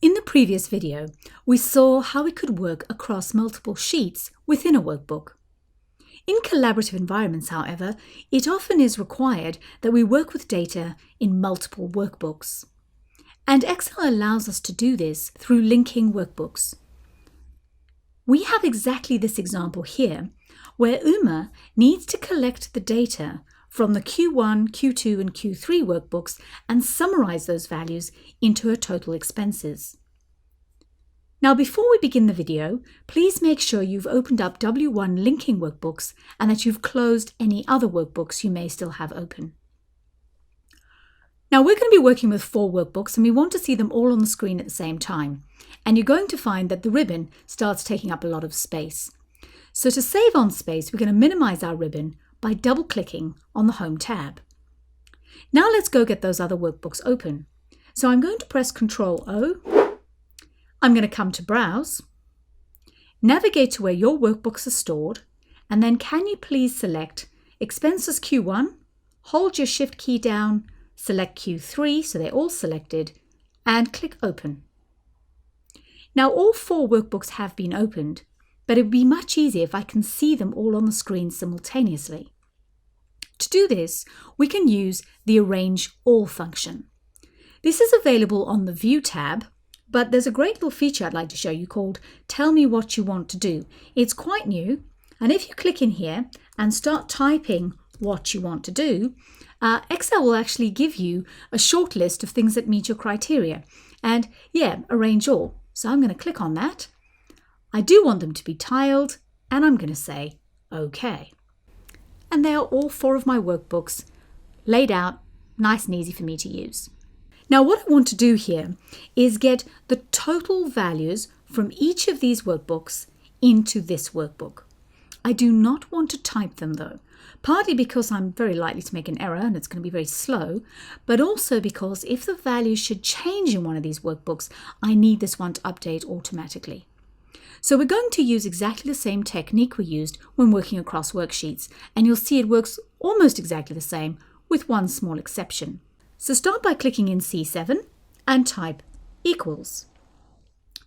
In the previous video, we saw how we could work across multiple sheets within a workbook. In collaborative environments, however, it often is required that we work with data in multiple workbooks. And Excel allows us to do this through linking workbooks. We have exactly this example here, where Uma needs to collect the data from the Q1, Q2 and Q3 workbooks and summarize those values into her total expenses. Now, before we begin the video, please make sure you've opened up W1 linking workbooks and that you've closed any other workbooks you may still have open. Now, we're going to be working with 4 workbooks and we want to see them all on the screen at the same time. And you're going to find that the ribbon starts taking up a lot of space. So to save on space, we're going to minimize our ribbon by double-clicking on the Home tab. Now let's go get those other workbooks open. So I'm going to press Ctrl-O. I'm going to come to Browse, navigate to where your workbooks are stored, and then can you please select Expenses Q1, hold your Shift key down, select Q3 so they're all selected, and click Open. Now all 4 workbooks have been opened, but it would be much easier if I can see them all on the screen simultaneously. To do this, we can use the Arrange All function. This is available on the View tab, but there's a great little feature I'd like to show you called Tell Me What You Want to Do. It's quite new, and if you click in here and start typing what you want to do, Excel will actually give you a short list of things that meet your criteria. And yeah, Arrange All. So I'm going to click on that. I do want them to be tiled, and I'm going to say OK. And they are all 4 of my workbooks laid out nice and easy for me to use. Now what I want to do here is get the total values from each of these workbooks into this workbook. I do not want to type them though, partly because I'm very likely to make an error and it's going to be very slow, but also because if the values should change in one of these workbooks, I need this one to update automatically. So we're going to use exactly the same technique we used when working across worksheets, and you'll see it works almost exactly the same with one small exception. So start by clicking in C7 and type equals.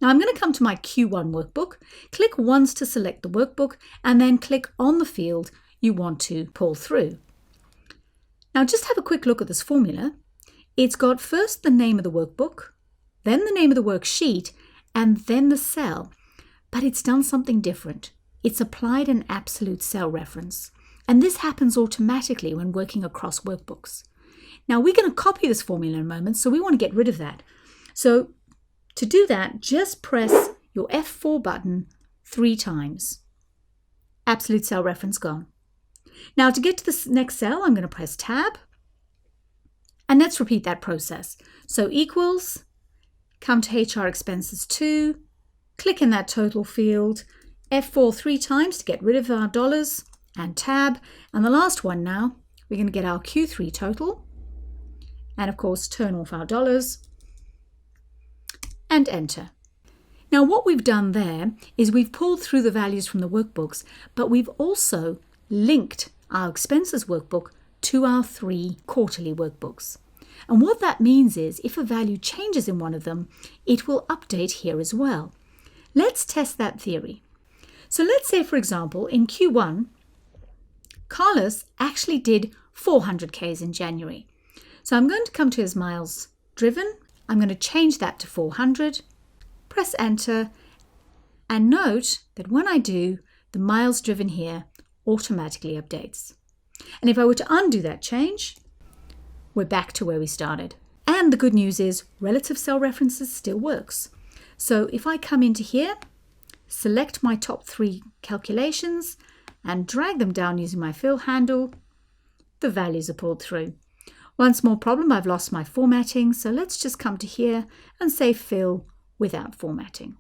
Now I'm going to come to my Q1 workbook, click once to select the workbook, and then click on the field you want to pull through. Now just have a quick look at this formula. It's got first the name of the workbook, then the name of the worksheet, and then the cell. But it's done something different. It's applied an absolute cell reference. And this happens automatically when working across workbooks. Now we're going to copy this formula in a moment, so we want to get rid of that. So to do that, just press your F4 button 3 times. Absolute cell reference gone. Now to get to the next cell, I'm going to press Tab. And let's repeat that process. So equals, come to HR Expenses 2, click in that total field, F4 3 times to get rid of our dollars, and Tab. And the last one now, we're going to get our Q3 total, and of course turn off our dollars, and enter. Now what we've done there is we've pulled through the values from the workbooks, but we've also linked our expenses workbook to our 3 quarterly workbooks. And what that means is if a value changes in one of them, it will update here as well. Let's test that theory. So let's say, for example, in Q1, Carlos actually did 400 Ks in January. So I'm going to come to his miles driven. I'm going to change that to 400, press enter, and note that when I do, the miles driven here automatically updates. And if I were to undo that change, we're back to where we started. And the good news is relative cell references still works. So if I come into here, select my top 3 calculations and drag them down using my fill handle, the values are pulled through. One small problem, I've lost my formatting, so let's just come to here and say fill without formatting.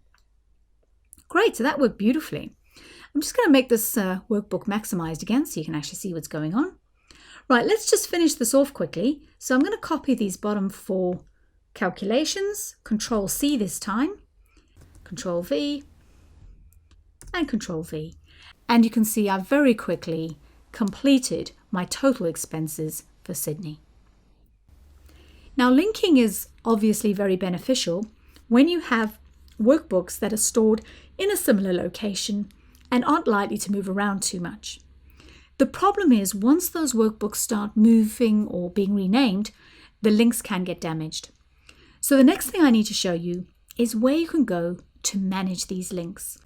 Great, so that worked beautifully. I'm just going to make this workbook maximized again so you can actually see what's going on. Right, let's just finish this off quickly. So I'm going to copy these bottom 4 calculations, Control C this time, Control V, and Control V. And you can see I've very quickly completed my total expenses for Sydney. Now linking is obviously very beneficial when you have workbooks that are stored in a similar location and aren't likely to move around too much. The problem is once those workbooks start moving or being renamed, the links can get damaged. So the next thing I need to show you is where you can go to manage these links.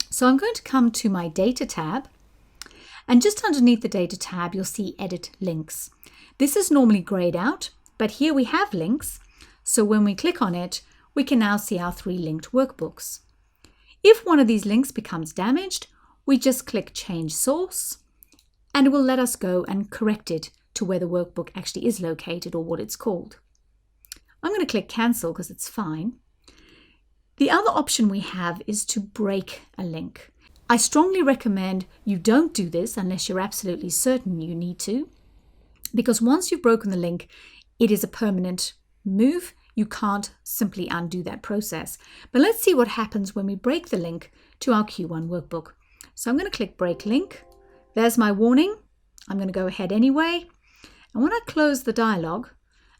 So I'm going to come to my Data tab, and just underneath the Data tab, you'll see Edit Links. This is normally grayed out, but here we have links. So when we click on it, we can now see our 3 linked workbooks. If one of these links becomes damaged, we just click Change Source, and it will let us go and correct it to where the workbook actually is located or what it's called. I'm going to click Cancel because it's fine. The other option we have is to break a link. I strongly recommend you don't do this unless you're absolutely certain you need to, because once you've broken the link, it is a permanent move. You can't simply undo that process. But let's see what happens when we break the link to our Q1 workbook. So I'm going to click Break Link. There's my warning. I'm going to go ahead anyway. And when I close the dialog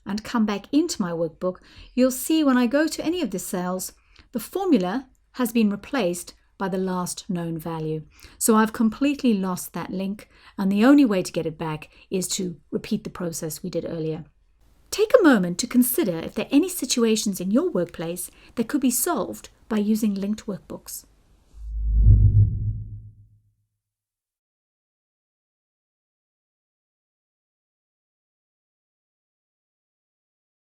and come back into my workbook, you'll see when I go to any of the cells, the formula has been replaced by the last known value. So I've completely lost that link, and the only way to get it back is to repeat the process we did earlier. Take a moment to consider if there are any situations in your workplace that could be solved by using linked workbooks.